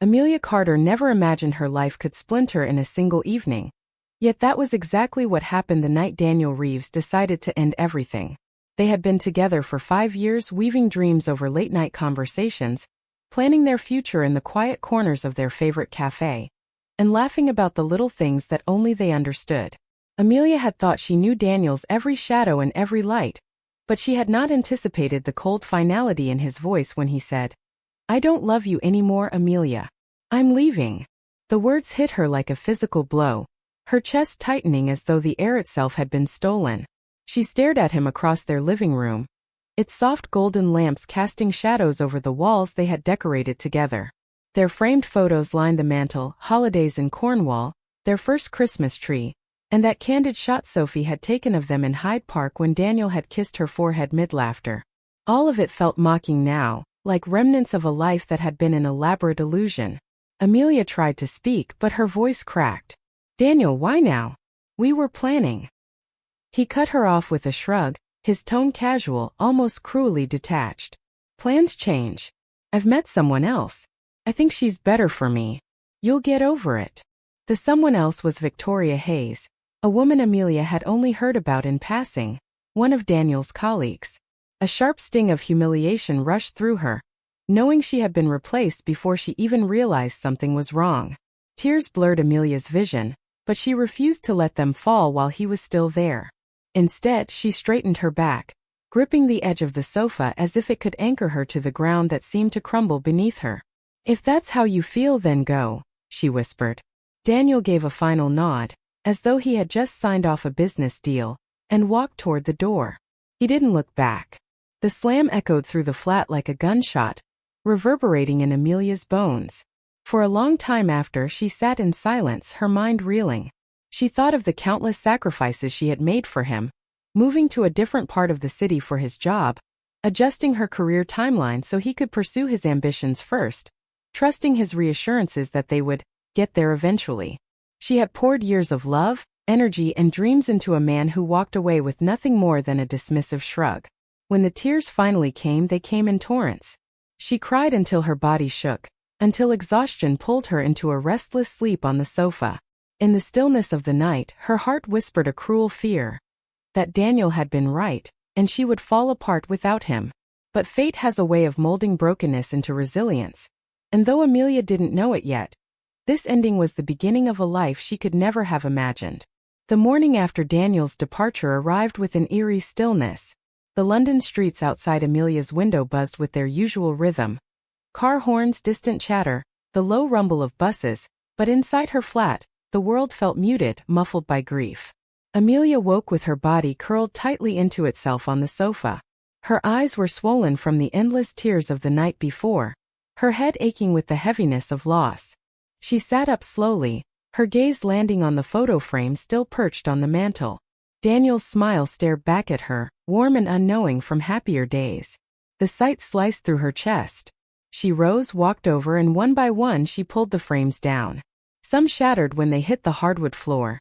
Amelia Carter never imagined her life could splinter in a single evening. Yet that was exactly what happened the night Daniel Reeves decided to end everything. They had been together for 5 years, weaving dreams over late-night conversations, planning their future in the quiet corners of their favorite cafe, and laughing about the little things that only they understood. Amelia had thought she knew Daniel's every shadow and every light, but she had not anticipated the cold finality in his voice when he said, "I don't love you anymore, Amelia. I'm leaving." The words hit her like a physical blow, her chest tightening as though the air itself had been stolen. She stared at him across their living room, its soft golden lamps casting shadows over the walls they had decorated together. Their framed photos lined the mantel, holidays in Cornwall, their first Christmas tree, and that candid shot Sophie had taken of them in Hyde Park when Daniel had kissed her forehead mid-laughter. All of it felt mocking now, like remnants of a life that had been an elaborate illusion. Amelia tried to speak, but her voice cracked. "Daniel, why now? We were planning." He cut her off with a shrug, his tone casual, almost cruelly detached. "Plans change. I've met someone else. I think she's better for me. You'll get over it." The someone else was Victoria Hayes, a woman Amelia had only heard about in passing, one of Daniel's colleagues. A sharp sting of humiliation rushed through her, knowing she had been replaced before she even realized something was wrong. Tears blurred Amelia's vision, but she refused to let them fall while he was still there. Instead, she straightened her back, gripping the edge of the sofa as if it could anchor her to the ground that seemed to crumble beneath her. "If that's how you feel, then go," she whispered. Daniel gave a final nod, as though he had just signed off a business deal, and walked toward the door. He didn't look back. The slam echoed through the flat like a gunshot, reverberating in Amelia's bones. For a long time after, she sat in silence, her mind reeling. She thought of the countless sacrifices she had made for him, moving to a different part of the city for his job, adjusting her career timeline so he could pursue his ambitions first, trusting his reassurances that they would get there eventually. She had poured years of love, energy, and dreams into a man who walked away with nothing more than a dismissive shrug. When the tears finally came, they came in torrents. She cried until her body shook, until exhaustion pulled her into a restless sleep on the sofa. In the stillness of the night, her heart whispered a cruel fear that Daniel had been right, and she would fall apart without him. But fate has a way of molding brokenness into resilience. And though Amelia didn't know it yet, this ending was the beginning of a life she could never have imagined. The morning after Daniel's departure arrived with an eerie stillness. The London streets outside Amelia's window buzzed with their usual rhythm. Car horns, distant chatter, the low rumble of buses, but inside her flat, the world felt muted, muffled by grief. Amelia woke with her body curled tightly into itself on the sofa. Her eyes were swollen from the endless tears of the night before, her head aching with the heaviness of loss. She sat up slowly, her gaze landing on the photo frame still perched on the mantel. Daniel's smile stared back at her, warm and unknowing from happier days. The sight sliced through her chest. She rose, walked over, and one by one she pulled the frames down. Some shattered when they hit the hardwood floor,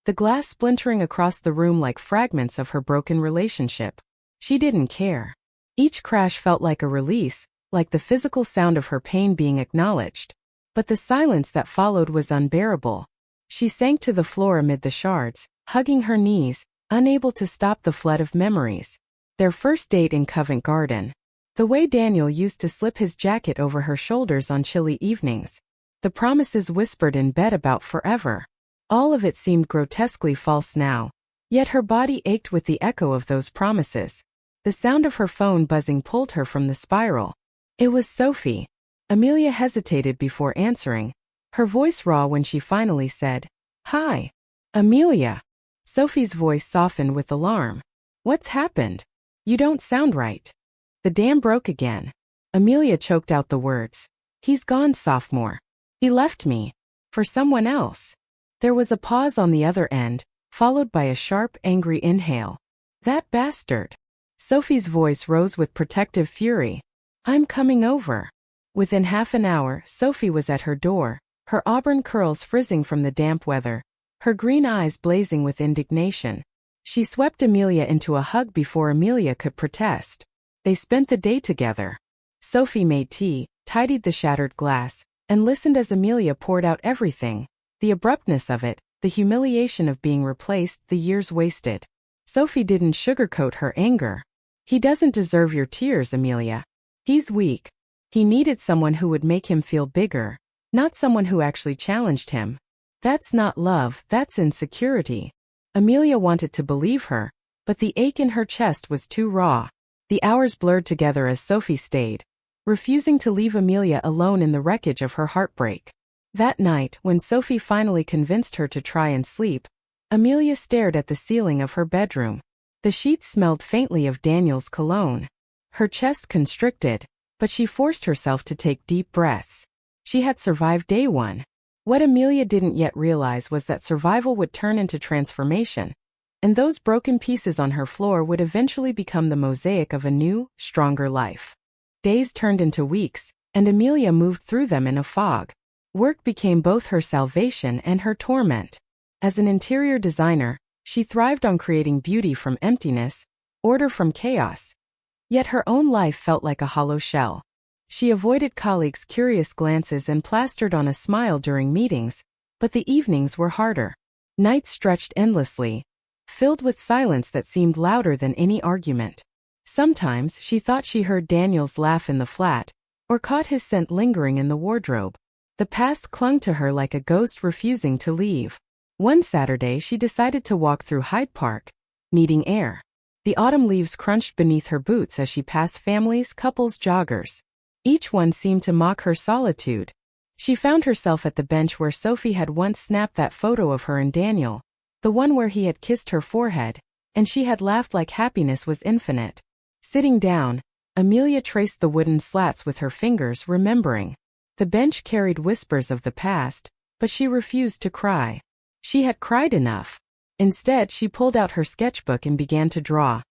the glass splintering across the room like fragments of her broken relationship. She didn't care. Each crash felt like a release, like the physical sound of her pain being acknowledged. But the silence that followed was unbearable. She sank to the floor amid the shards, hugging her knees, unable to stop the flood of memories. Their first date in Covent Garden. The way Daniel used to slip his jacket over her shoulders on chilly evenings. The promises whispered in bed about forever. All of it seemed grotesquely false now. Yet her body ached with the echo of those promises. The sound of her phone buzzing pulled her from the spiral. It was Sophie. Amelia hesitated before answering, her voice raw when she finally said, "Hi, Amelia." Sophie's voice softened with alarm. "What's happened? You don't sound right." "The dam broke again." Amelia choked out the words. "He's gone, sophomore. He left me. For someone else." There was a pause on the other end, followed by a sharp, angry inhale. "That bastard." Sophie's voice rose with protective fury. "I'm coming over." Within half an hour, Sophie was at her door, her auburn curls frizzing from the damp weather, her green eyes blazing with indignation. She swept Amelia into a hug before Amelia could protest. They spent the day together. Sophie made tea, tidied the shattered glass, and listened as Amelia poured out everything. The abruptness of it, the humiliation of being replaced, the years wasted. Sophie didn't sugarcoat her anger. "He doesn't deserve your tears, Amelia. He's weak. He needed someone who would make him feel bigger, not someone who actually challenged him. That's not love, that's insecurity." Amelia wanted to believe her, but the ache in her chest was too raw. The hours blurred together as Sophie stayed, refusing to leave Amelia alone in the wreckage of her heartbreak. That night, when Sophie finally convinced her to try and sleep, Amelia stared at the ceiling of her bedroom. The sheets smelled faintly of Daniel's cologne. Her chest constricted, but she forced herself to take deep breaths. She had survived day one. What Amelia didn't yet realize was that survival would turn into transformation, and those broken pieces on her floor would eventually become the mosaic of a new, stronger life. Days turned into weeks, and Amelia moved through them in a fog. Work became both her salvation and her torment. As an interior designer, she thrived on creating beauty from emptiness, order from chaos. Yet her own life felt like a hollow shell. She avoided colleagues' curious glances and plastered on a smile during meetings, but the evenings were harder. Nights stretched endlessly, filled with silence that seemed louder than any argument. Sometimes she thought she heard Daniel's laugh in the flat, or caught his scent lingering in the wardrobe. The past clung to her like a ghost refusing to leave. One Saturday she decided to walk through Hyde Park, needing air. The autumn leaves crunched beneath her boots as she passed families, couples, joggers. Each one seemed to mock her solitude. She found herself at the bench where Sophie had once snapped that photo of her and Daniel, the one where he had kissed her forehead, and she had laughed like happiness was infinite. Sitting down, Amelia traced the wooden slats with her fingers, remembering. The bench carried whispers of the past, but she refused to cry. She had cried enough. Instead, she pulled out her sketchbook and began to draw.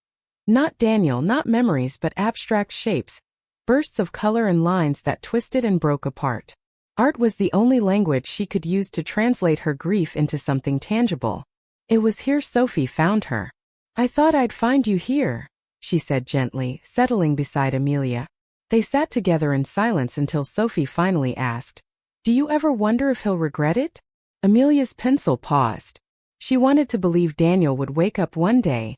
Not Daniel, not memories, but abstract shapes, bursts of color and lines that twisted and broke apart. Art was the only language she could use to translate her grief into something tangible. It was here Sophie found her. "I thought I'd find you here," she said gently, settling beside Amelia. They sat together in silence until Sophie finally asked, "Do you ever wonder if he'll regret it?" Amelia's pencil paused. She wanted to believe Daniel would wake up one day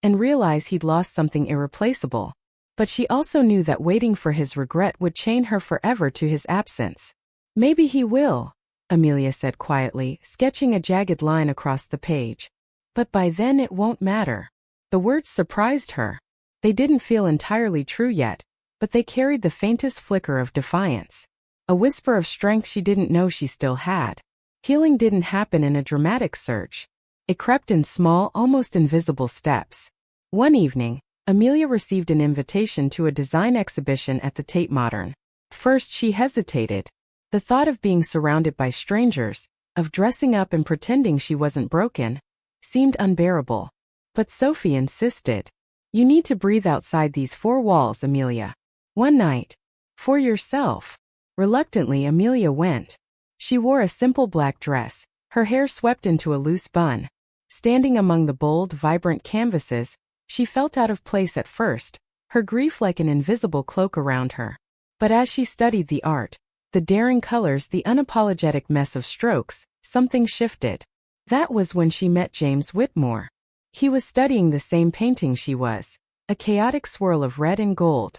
and realize he'd lost something irreplaceable. But she also knew that waiting for his regret would chain her forever to his absence. "Maybe he will," Amelia said quietly, sketching a jagged line across the page. "But by then it won't matter." The words surprised her. They didn't feel entirely true yet, but they carried the faintest flicker of defiance. A whisper of strength she didn't know she still had. Healing didn't happen in a dramatic surge. It crept in small, almost invisible steps. One evening, Amelia received an invitation to a design exhibition at the Tate Modern. First she hesitated. The thought of being surrounded by strangers, of dressing up and pretending she wasn't broken, seemed unbearable. But Sophie insisted. "You need to breathe outside these four walls, Amelia. One night. For yourself." Reluctantly, Amelia went. She wore a simple black dress, her hair swept into a loose bun. Standing among the bold, vibrant canvases, she felt out of place at first, her grief like an invisible cloak around her. But as she studied the art, the daring colors, the unapologetic mess of strokes, something shifted. That was when she met James Whitmore. He was studying the same painting she was, a chaotic swirl of red and gold.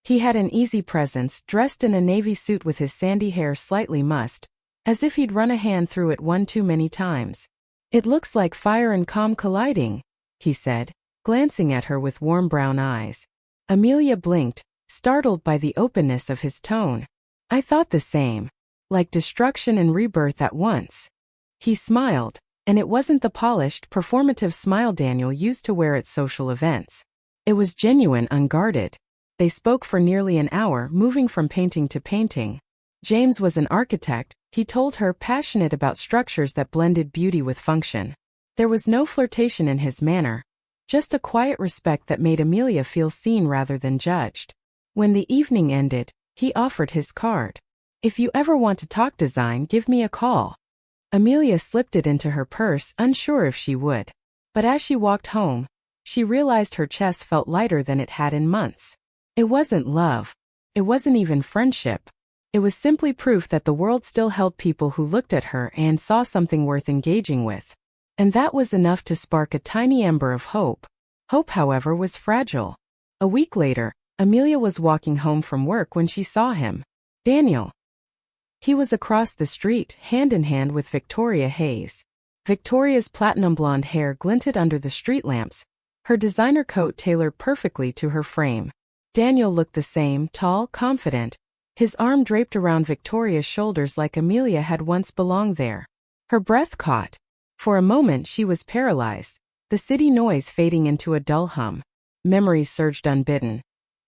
He had an easy presence, dressed in a navy suit with his sandy hair slightly mussed, as if he'd run a hand through it one too many times. "It looks like fire and calm colliding," he said, glancing at her with warm brown eyes. Amelia blinked, startled by the openness of his tone. "I thought the same. Like destruction and rebirth at once." He smiled, and it wasn't the polished, performative smile Daniel used to wear at social events. It was genuine, unguarded. They spoke for nearly an hour, moving from painting to painting. James was an architect, he told her, passionate about structures that blended beauty with function. There was no flirtation in his manner, just a quiet respect that made Amelia feel seen rather than judged. When the evening ended, he offered his card. "If you ever want to talk design, give me a call." Amelia slipped it into her purse, unsure if she would. But as she walked home, she realized her chest felt lighter than it had in months. It wasn't love. It wasn't even friendship. It was simply proof that the world still held people who looked at her and saw something worth engaging with. And that was enough to spark a tiny ember of hope. Hope, however, was fragile. A week later, Amelia was walking home from work when she saw him. Daniel. He was across the street, hand in hand with Victoria Hayes. Victoria's platinum blonde hair glinted under the street lamps, her designer coat tailored perfectly to her frame. Daniel looked the same, tall, confident, his arm draped around Victoria's shoulders like Amelia had once belonged there. Her breath caught. For a moment she was paralyzed, the city noise fading into a dull hum. Memories surged unbidden.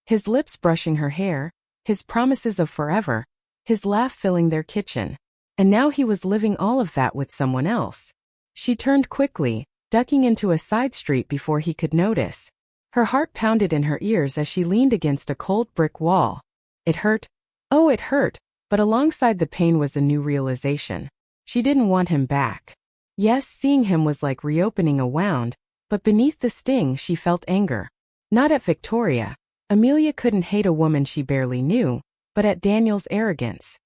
His lips brushing her hair, his promises of forever, his laugh filling their kitchen. And now he was living all of that with someone else. She turned quickly, ducking into a side street before he could notice. Her heart pounded in her ears as she leaned against a cold brick wall. It hurt. Oh, it hurt, but alongside the pain was a new realization. She didn't want him back. Yes, seeing him was like reopening a wound, but beneath the sting she felt anger. Not at Victoria. Amelia couldn't hate a woman she barely knew, but at Daniel's arrogance.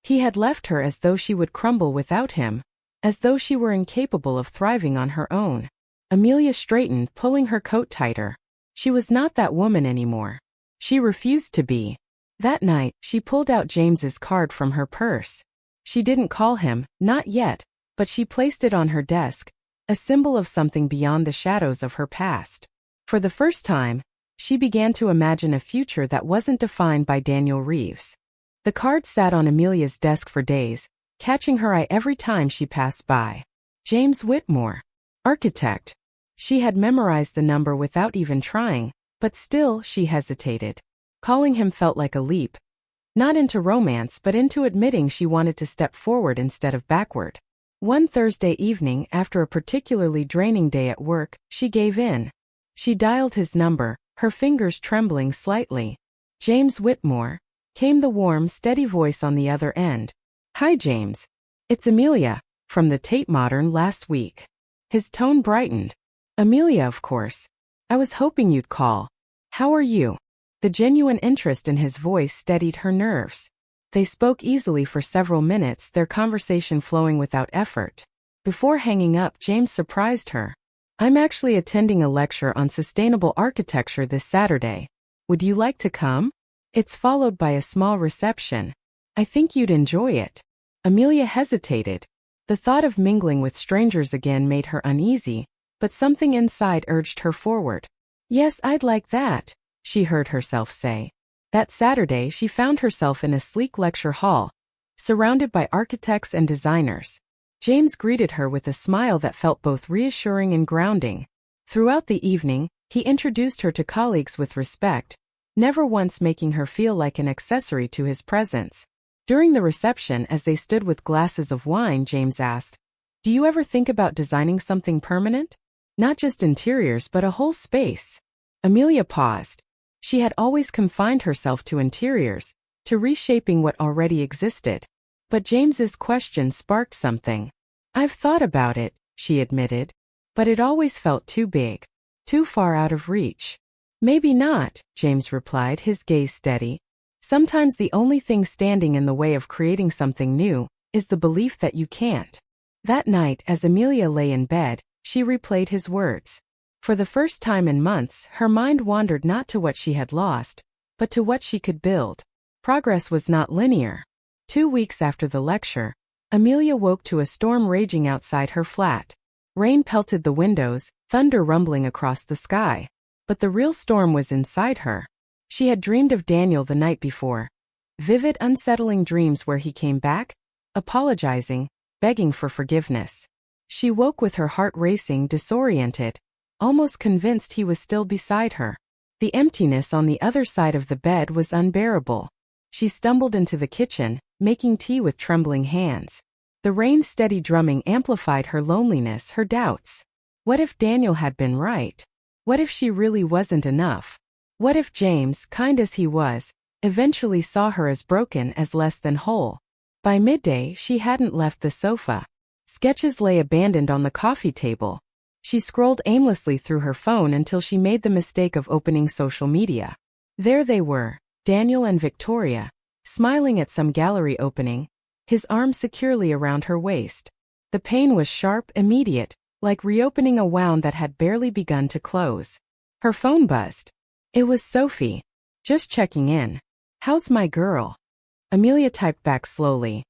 He had left her as though she would crumble without him, as though she were incapable of thriving on her own. Amelia straightened, pulling her coat tighter. She was not that woman anymore. She refused to be. That night, she pulled out James's card from her purse. She didn't call him, not yet, but she placed it on her desk, a symbol of something beyond the shadows of her past. For the first time, she began to imagine a future that wasn't defined by Daniel Reeves. The card sat on Amelia's desk for days, catching her eye every time she passed by. James Whitmore. Architect. She had memorized the number without even trying, but still she hesitated. Calling him felt like a leap. Not into romance but into admitting she wanted to step forward instead of backward. One Thursday evening, after a particularly draining day at work, she gave in. She dialed his number, her fingers trembling slightly. James Whitmore, came the warm, steady voice on the other end. Hi James. It's Amelia, from the Tate Modern last week. His tone brightened. Amelia, of course. I was hoping you'd call. How are you? The genuine interest in his voice steadied her nerves. They spoke easily for several minutes, their conversation flowing without effort. Before hanging up, James surprised her. I'm actually attending a lecture on sustainable architecture this Saturday. Would you like to come? It's followed by a small reception. I think you'd enjoy it. Amelia hesitated. The thought of mingling with strangers again made her uneasy, but something inside urged her forward. Yes, I'd like that, she heard herself say. That Saturday she found herself in a sleek lecture hall, surrounded by architects and designers. James greeted her with a smile that felt both reassuring and grounding. Throughout the evening, he introduced her to colleagues with respect, never once making her feel like an accessory to his presence. During the reception, as they stood with glasses of wine, James asked, "Do you ever think about designing something permanent? Not just interiors but a whole space?" Amelia paused. She had always confined herself to interiors, to reshaping what already existed. But James's question sparked something. I've thought about it, she admitted. But it always felt too big, too far out of reach. Maybe not, James replied, his gaze steady. Sometimes the only thing standing in the way of creating something new is the belief that you can't. That night, as Amelia lay in bed, she replayed his words. For the first time in months, her mind wandered not to what she had lost, but to what she could build. Progress was not linear. 2 weeks after the lecture, Amelia woke to a storm raging outside her flat. Rain pelted the windows, thunder rumbling across the sky. But the real storm was inside her. She had dreamed of Daniel the night before. Vivid, unsettling dreams where he came back, apologizing, begging for forgiveness. She woke with her heart racing, disoriented, almost convinced he was still beside her. The emptiness on the other side of the bed was unbearable. She stumbled into the kitchen, making tea with trembling hands. The rain's steady drumming amplified her loneliness, her doubts. What if Daniel had been right? What if she really wasn't enough? What if James, kind as he was, eventually saw her as broken, as less than whole? By midday, she hadn't left the sofa. Sketches lay abandoned on the coffee table. She scrolled aimlessly through her phone until she made the mistake of opening social media. There they were, Daniel and Victoria, smiling at some gallery opening, his arm securely around her waist. The pain was sharp, immediate, like reopening a wound that had barely begun to close. Her phone buzzed. It was Sophie. Just checking in. How's my girl? Amelia typed back slowly.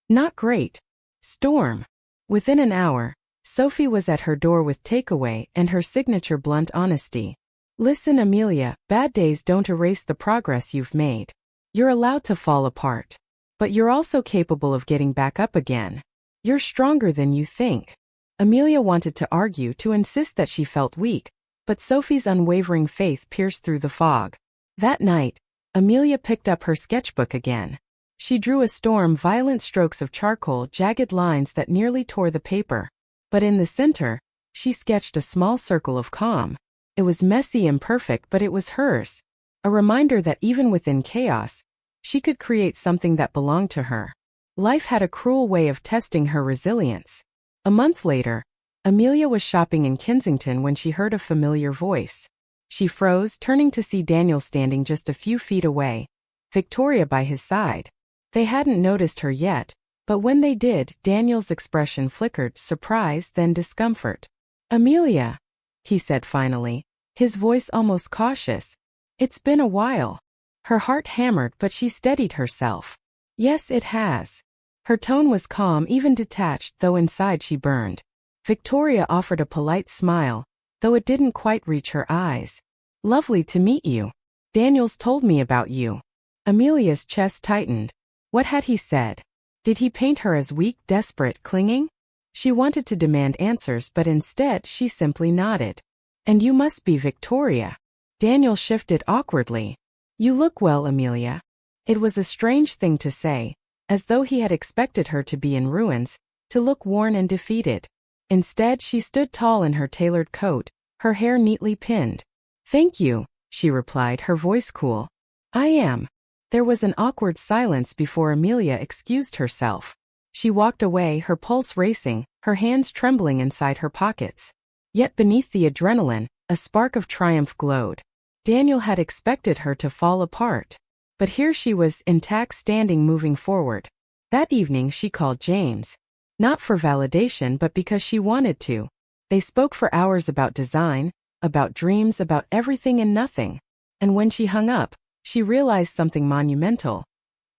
Not great. Storm. Within an hour, Sophie was at her door with takeaway and her signature blunt honesty. Listen, Amelia, bad days don't erase the progress you've made. You're allowed to fall apart. But you're also capable of getting back up again. You're stronger than you think. Amelia wanted to argue, to insist that she felt weak, but Sophie's unwavering faith pierced through the fog. That night, Amelia picked up her sketchbook again. She drew a storm, violent strokes of charcoal, jagged lines that nearly tore the paper. But in the center, she sketched a small circle of calm. It was messy, imperfect, but it was hers. A reminder that even within chaos, she could create something that belonged to her. Life had a cruel way of testing her resilience. A month later, Amelia was shopping in Kensington when she heard a familiar voice. She froze, turning to see Daniel standing just a few feet away, Victoria by his side. They hadn't noticed her yet, but when they did, Daniel's expression flickered, surprise, then discomfort. Amelia, he said finally, his voice almost cautious. It's been a while. Her heart hammered, but she steadied herself. Yes, it has. Her tone was calm, even detached, though inside she burned. Victoria offered a polite smile, though it didn't quite reach her eyes. Lovely to meet you. Daniel's told me about you. Amelia's chest tightened. What had he said? Did he paint her as weak, desperate, clinging? She wanted to demand answers, but instead she simply nodded. And you must be Victoria. Daniel shifted awkwardly. You look well, Amelia. It was a strange thing to say, as though he had expected her to be in ruins, to look worn and defeated. Instead, she stood tall in her tailored coat, her hair neatly pinned. Thank you, she replied, her voice cool. I am. There was an awkward silence before Amelia excused herself. She walked away, her pulse racing, her hands trembling inside her pockets. Yet beneath the adrenaline, a spark of triumph glowed. Daniel had expected her to fall apart. But here she was, intact, standing, moving forward. That evening she called James. Not for validation, but because she wanted to. They spoke for hours about design, about dreams, about everything and nothing. And when she hung up, she realized something monumental.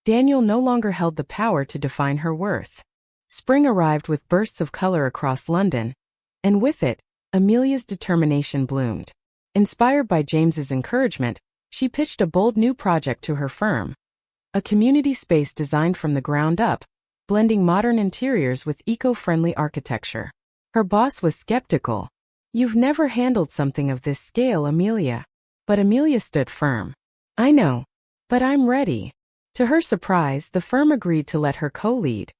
Daniel no longer held the power to define her worth. Spring arrived with bursts of color across London, and with it, Amelia's determination bloomed. Inspired by James's encouragement, she pitched a bold new project to her firm. A community space designed from the ground up, blending modern interiors with eco-friendly architecture. Her boss was skeptical. You've never handled something of this scale, Amelia. But Amelia stood firm. I know. But I'm ready. To her surprise, the firm agreed to let her co-lead,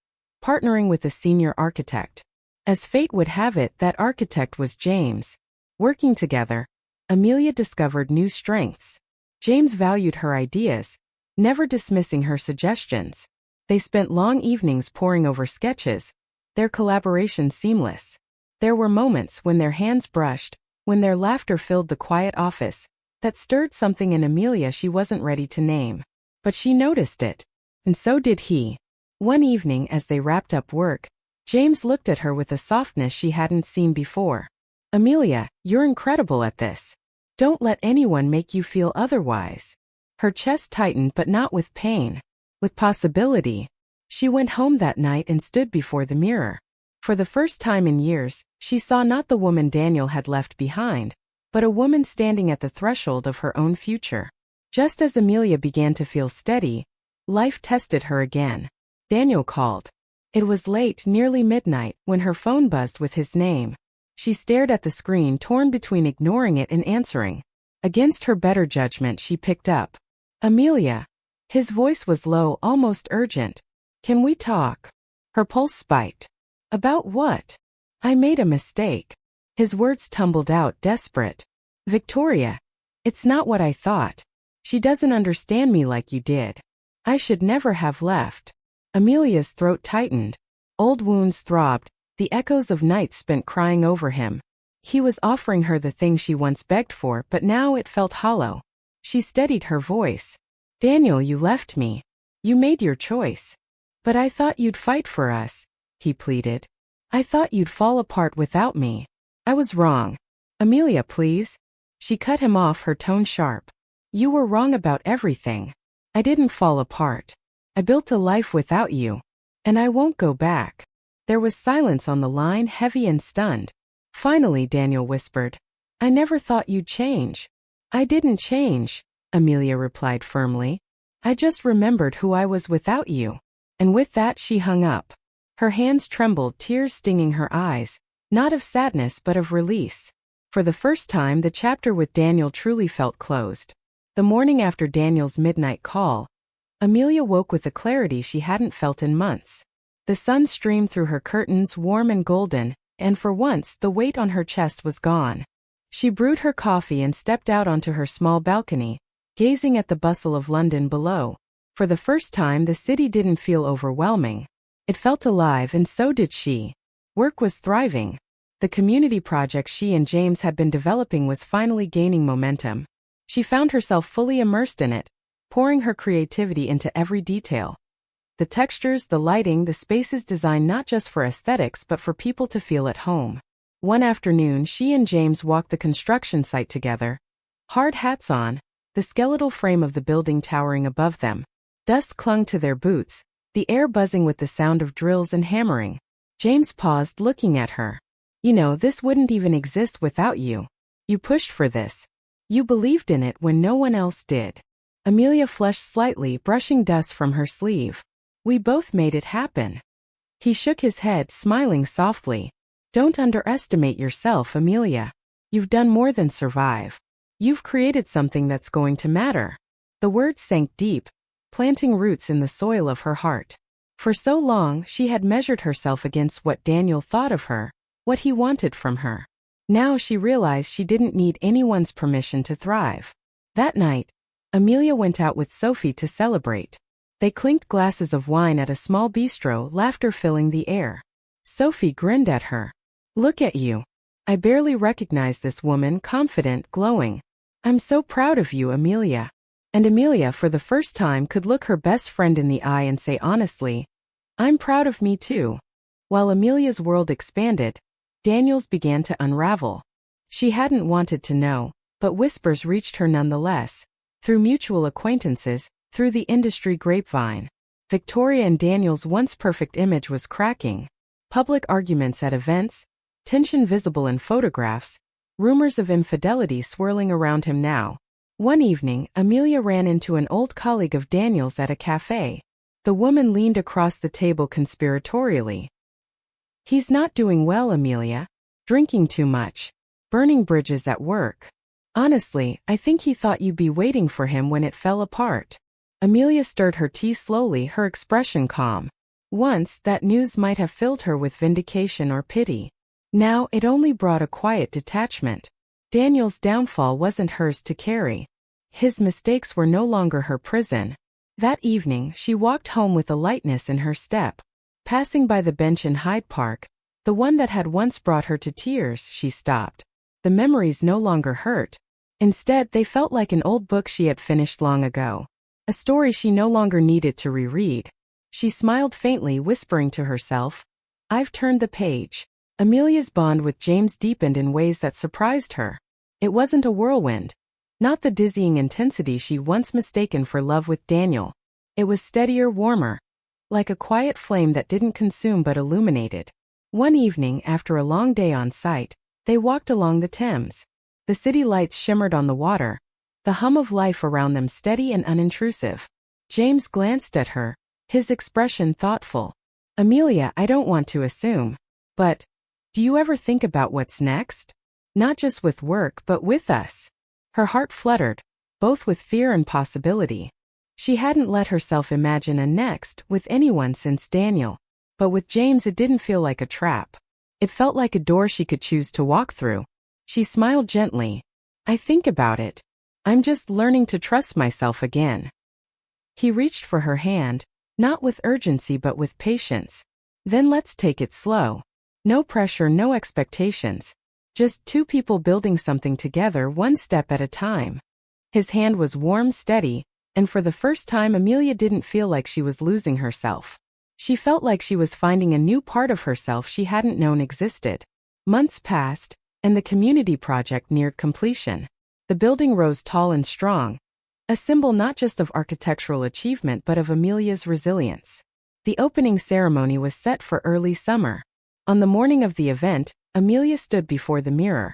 partnering with a senior architect. As fate would have it, that architect was James. Working together, Amelia discovered new strengths. James valued her ideas, never dismissing her suggestions. They spent long evenings poring over sketches, their collaboration seamless. There were moments when their hands brushed, when their laughter filled the quiet office, that stirred something in Amelia she wasn't ready to name. But she noticed it, and so did he. One evening as they wrapped up work, James looked at her with a softness she hadn't seen before. Amelia, you're incredible at this. Don't let anyone make you feel otherwise. Her chest tightened, but not with pain, with possibility. She went home that night and stood before the mirror. For the first time in years, she saw not the woman Daniel had left behind, but a woman standing at the threshold of her own future. Just as Amelia began to feel steady, life tested her again. Daniel called. It was late, nearly midnight, when her phone buzzed with his name. She stared at the screen, torn between ignoring it and answering. Against her better judgment, she picked up. Amelia. His voice was low, almost urgent. Can we talk? Her pulse spiked. About what? I made a mistake. His words tumbled out, desperate. Victoria. It's not what I thought. She doesn't understand me like you did. I should never have left. Amelia's throat tightened. Old wounds throbbed, the echoes of nights spent crying over him. He was offering her the thing she once begged for, but now it felt hollow. She steadied her voice. Daniel, you left me. You made your choice. But I thought you'd fight for us, he pleaded. I thought you'd fall apart without me. I was wrong. Amelia, please. She cut him off, her tone sharp. You were wrong about everything. I didn't fall apart. I built a life without you. And I won't go back. There was silence on the line, heavy and stunned. Finally, Daniel whispered. I never thought you'd change. I didn't change, Amelia replied firmly. I just remembered who I was without you. And with that she hung up. Her hands trembled, tears stinging her eyes, not of sadness but of release. For the first time the chapter with Daniel truly felt closed. The morning after Daniel's midnight call, Amelia woke with a clarity she hadn't felt in months. The sun streamed through her curtains, warm and golden, and for once the weight on her chest was gone. She brewed her coffee and stepped out onto her small balcony, gazing at the bustle of London below. For the first time the city didn't feel overwhelming. It felt alive, and so did she. Work was thriving. The community project she and James had been developing was finally gaining momentum. She found herself fully immersed in it, pouring her creativity into every detail. The textures, the lighting, the spaces designed not just for aesthetics but for people to feel at home. One afternoon she and James walked the construction site together. Hard hats on, the skeletal frame of the building towering above them. Dust clung to their boots, the air buzzing with the sound of drills and hammering. James paused, looking at her. You know, this wouldn't even exist without you. You pushed for this. You believed in it when no one else did. Amelia flushed slightly, brushing dust from her sleeve. We both made it happen. He shook his head, smiling softly. Don't underestimate yourself, Amelia. You've done more than survive. You've created something that's going to matter. The words sank deep, planting roots in the soil of her heart. For so long, she had measured herself against what Daniel thought of her, what he wanted from her. Now she realized she didn't need anyone's permission to thrive. That night, Amelia went out with Sophie to celebrate. They clinked glasses of wine at a small bistro, laughter filling the air. Sophie grinned at her. Look at you. I barely recognize this woman, confident, glowing. I'm so proud of you, Amelia. And Amelia, for the first time, could look her best friend in the eye and say honestly, I'm proud of me too. While Amelia's world expanded, Daniel's began to unravel. She hadn't wanted to know, but whispers reached her nonetheless, through mutual acquaintances, through the industry grapevine. Victoria and Daniel's once perfect image was cracking. Public arguments at events, tension visible in photographs, rumors of infidelity swirling around him now. One evening, Amelia ran into an old colleague of Daniel's at a cafe. The woman leaned across the table conspiratorially. He's not doing well, Amelia. Drinking too much. Burning bridges at work. Honestly, I think he thought you'd be waiting for him when it fell apart. Amelia stirred her tea slowly, her expression calm. Once, that news might have filled her with vindication or pity. Now, it only brought a quiet detachment. Daniel's downfall wasn't hers to carry. His mistakes were no longer her prison. That evening, she walked home with a lightness in her step. Passing by the bench in Hyde Park, the one that had once brought her to tears, she stopped. The memories no longer hurt. Instead, they felt like an old book she had finished long ago. A story she no longer needed to reread. She smiled faintly, whispering to herself, I've turned the page. Amelia's bond with James deepened in ways that surprised her. It wasn't a whirlwind. Not the dizzying intensity she once mistaken for love with Daniel. It was steadier, warmer. Like a quiet flame that didn't consume but illuminated. One evening, after a long day on site, they walked along the Thames. The city lights shimmered on the water, the hum of life around them steady and unintrusive. James glanced at her, his expression thoughtful. Amelia, I don't want to assume, but do you ever think about what's next? Not just with work, but with us. Her heart fluttered, both with fear and possibility. She hadn't let herself imagine a next with anyone since Daniel. But with James it didn't feel like a trap. It felt like a door she could choose to walk through. She smiled gently. I think about it. I'm just learning to trust myself again. He reached for her hand, not with urgency but with patience. Then let's take it slow. No pressure, no expectations. Just two people building something together, one step at a time. His hand was warm, steady, And for the first time, Amelia didn't feel like she was losing herself. She felt like she was finding a new part of herself she hadn't known existed. Months passed, and the community project neared completion. The building rose tall and strong, a symbol not just of architectural achievement but of Amelia's resilience. The opening ceremony was set for early summer. On the morning of the event, Amelia stood before the mirror,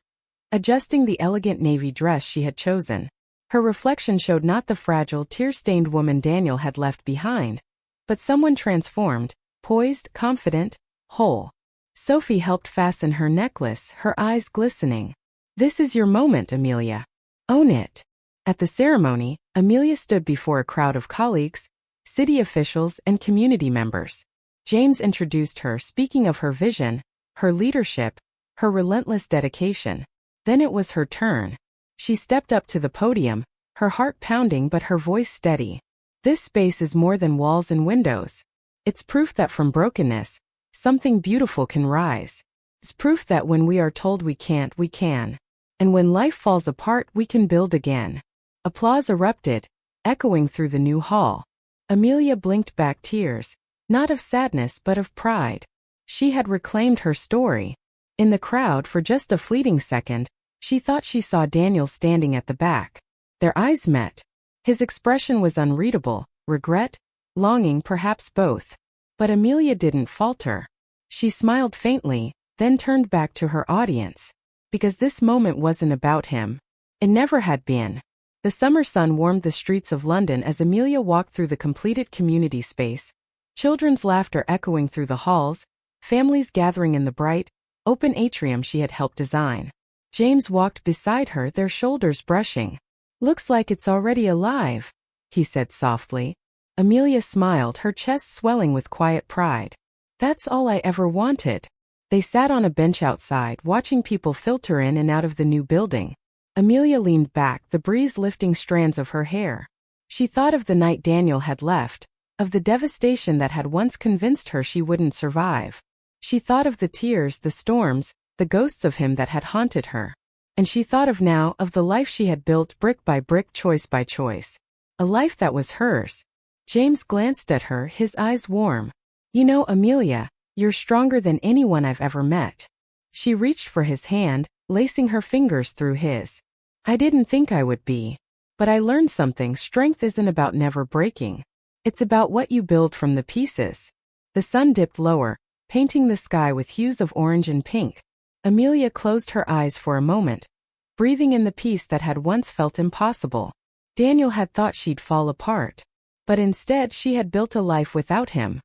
adjusting the elegant navy dress she had chosen. Her reflection showed not the fragile, tear-stained woman Daniel had left behind, but someone transformed, poised, confident, whole. Sophie helped fasten her necklace, her eyes glistening. "This is your moment, Amelia. Own it." At the ceremony, Amelia stood before a crowd of colleagues, city officials, and community members. James introduced her, speaking of her vision, her leadership, her relentless dedication. Then it was her turn. She stepped up to the podium, her heart pounding but her voice steady. "This space is more than walls and windows. It's proof that from brokenness, something beautiful can rise. It's proof that when we are told we can't, we can. And when life falls apart, we can build again." Applause erupted, echoing through the new hall. Amelia blinked back tears, not of sadness but of pride. She had reclaimed her story. In the crowd, for just a fleeting second, she thought she saw Daniel standing at the back. Their eyes met. His expression was unreadable, regret, longing, perhaps both. But Amelia didn't falter. She smiled faintly, then turned back to her audience. Because this moment wasn't about him. It never had been. The summer sun warmed the streets of London as Amelia walked through the completed community space, children's laughter echoing through the halls, families gathering in the bright, open atrium she had helped design. James walked beside her, their shoulders brushing. "Looks like it's already alive," he said softly. Amelia smiled, her chest swelling with quiet pride. "That's all I ever wanted." They sat on a bench outside, watching people filter in and out of the new building. Amelia leaned back, the breeze lifting strands of her hair. She thought of the night Daniel had left, of the devastation that had once convinced her she wouldn't survive. She thought of the tears, the storms, the ghosts of him that had haunted her. And she thought of now, of the life she had built brick by brick, choice by choice. A life that was hers. James glanced at her, his eyes warm. "You know, Amelia, you're stronger than anyone I've ever met." She reached for his hand, lacing her fingers through his. "I didn't think I would be. But I learned something. Strength isn't about never breaking. It's about what you build from the pieces." The sun dipped lower, painting the sky with hues of orange and pink. Amelia closed her eyes for a moment, breathing in the peace that had once felt impossible. Daniel had thought she'd fall apart. But instead she had built a life without him.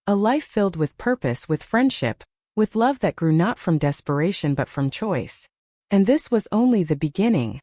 A life filled with purpose, with friendship, with love that grew not from desperation but from choice. And this was only the beginning.